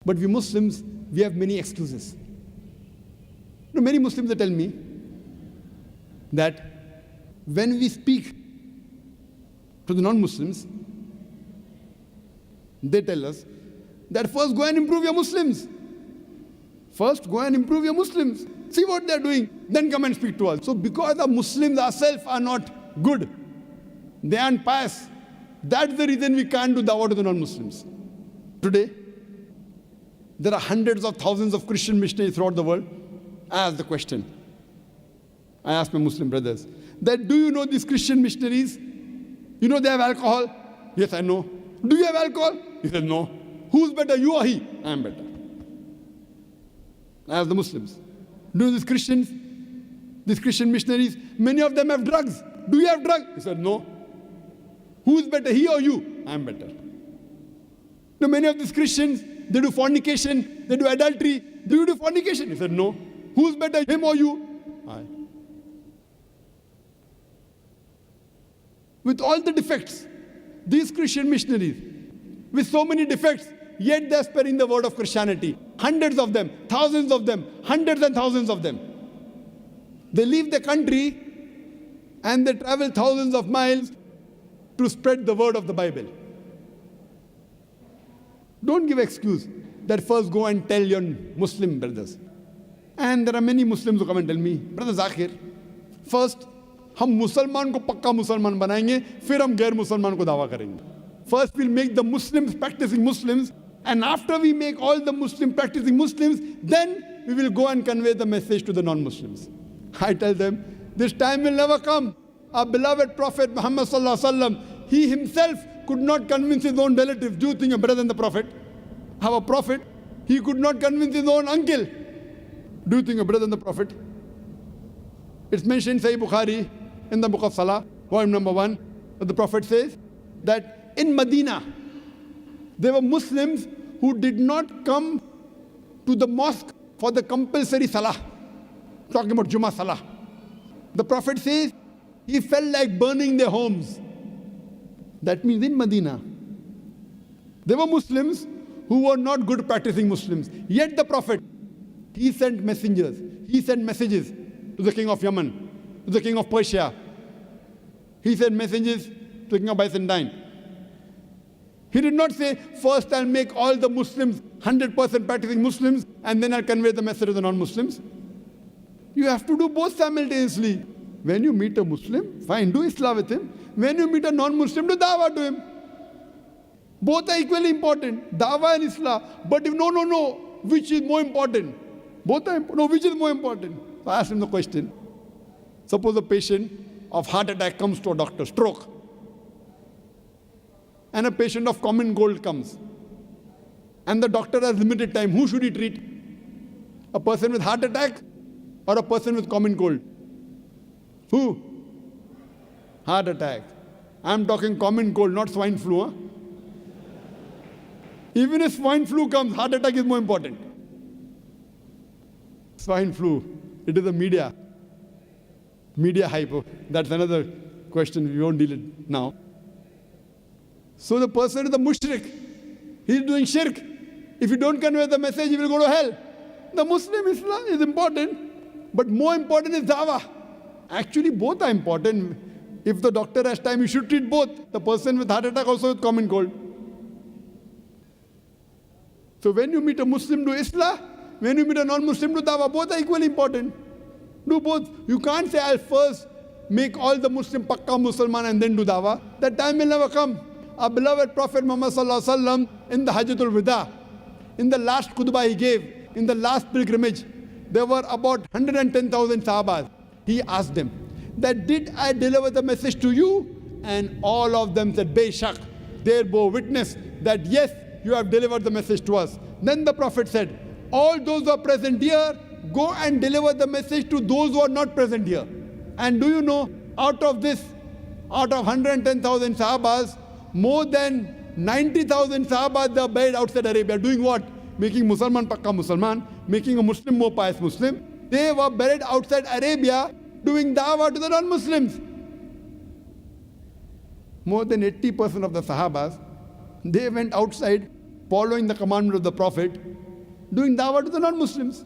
But we Muslims, we have many excuses. Many Muslims they tell me that when we speak to the non-Muslims, they tell us that first go and improve your Muslims. First go and improve your Muslims. See what they're doing, then come and speak to us. So because the Muslims ourselves are not good, they aren't pious, that's the reason we can't do dawah to the non-Muslims. Today, there are hundreds of thousands of Christian missionaries throughout the world. I ask the question. I ask my Muslim brothers, that do you know these Christian missionaries? You know they have alcohol? Yes, I know. Do you have alcohol? He says, no. Who's better, you or he? I am better. I ask the Muslims, do you know these Christians? These Christian missionaries, many of them have drugs. Do you have drugs? He said, no. Who's better, he or you? I am better. Now, many of these Christians, they do fornication, they do adultery. Do you do fornication? He said, no. Who's better, him or you? I. With all the defects, these Christian missionaries, with so many defects, yet they are spreading the word of Christianity. Hundreds of them, thousands of them, hundreds and thousands of them. They leave the country and they travel thousands of miles to spread the word of the Bible. Don't give excuse that first go and tell your Muslim brothers. And there are many Muslims who come and tell me, Brother Zakir, first हम मुसलमान को पक्का मुसलमान बनाएंगे, फिर हम गैर मुसलमान को दावा करेंगे. First we'll make the Muslims practicing Muslims, and after we make all the Muslim practicing Muslims, then we will go and convey the message to the non-Muslims. I tell them, this time will never come. Our beloved Prophet Muhammad sallallahu alaihi wasallam, he himself could not convince his own relatives. Do you think you're better than the Prophet? Our Prophet, he could not convince his own uncle. Do you think you're better than the Prophet? It's mentioned in Sahih Bukhari, in the book of Salah, volume number 1, that the Prophet says that in Medina, there were Muslims who did not come to the mosque for the compulsory Salah. Talking about Jummah Salah. The Prophet says he felt like burning their homes. That means in Medina, there were Muslims who were not good practicing Muslims. Yet the Prophet, he sent messengers, he sent messages to the king of Yemen, to the king of Persia. He sent messages to the king of Byzantine. He did not say, first I'll make all the Muslims 100% practicing Muslims and then I'll convey the message to the non-Muslims. You have to do both simultaneously. When you meet a Muslim, fine, do Islam with him. When you meet a non-Muslim, do dawah to him. Both are equally important, dawah and Islam. But if no, which is more important? Both are important. No, which is more important? So I asked him the question. Suppose a patient of heart attack comes to a doctor, stroke. And a patient of common cold comes. And the doctor has limited time. Who should he treat? A person with heart attack or a person with common cold? Who? Heart attack. I'm talking common cold, not swine flu. Huh? Even if swine flu comes, heart attack is more important. Swine flu, it is a media hype. That's another question, we won't deal it now. So the person is a mushrik. He's doing shirk. If you don't convey the message, he will go to hell. The Muslim Islam is important, but more important is dawah. Actually, both are important. If the doctor has time, you should treat both. The person with heart attack also with common cold. So when you meet a Muslim, do Islah. When you meet a non-Muslim, do dawah. Both are equally important. Do both. You can't say, I'll first make all the Muslim pakka Musliman and then do dawah. That time will never come. Our beloved Prophet Muhammad sallallahu alaihi wasallam in the Hajjatul Wida, in the last khutbah he gave, in the last pilgrimage, there were about 110,000 Sahabas. He asked them, that did I deliver the message to you? And all of them said, Bayshak. They bore witness that yes, you have delivered the message to us. Then the Prophet said, all those who are present here, go and deliver the message to those who are not present here. And do you know, out of 110,000 Sahabas, more than 90,000 Sahabas are buried outside Arabia. Doing what? Making Musalman Pakka Musalman, making a Muslim more pious Muslim. They were buried outside Arabia doing dawah to the non-Muslims. More than 80% of the Sahabas, they went outside following the commandment of the Prophet, doing dawah to the non-Muslims.